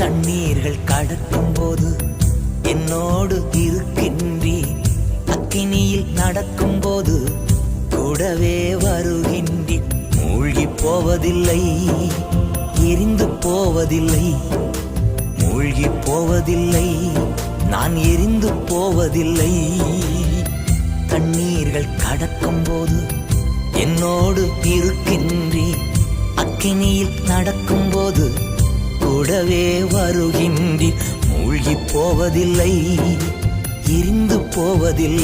தண்ணீர்கள் கடக்கும் போது என்னோடு இருக்கின்றி, அக்கினியில் நடக்கும் போது கூடவே வருகின்றி. மூழ்கி போவதில்லை, எரிந்து போவதில்லை, மூழ்கி போவதில்லை, நான் எரிந்து போவதில்லை. தண்ணீர்கள் கடக்கும் போது என்னோடு இருக்கின்றி, அக்கினியில் நடக்கும் போது கூடவே வருகின்றி. மூழ்கி போவதில்லை, எரிந்து போவதில்லை.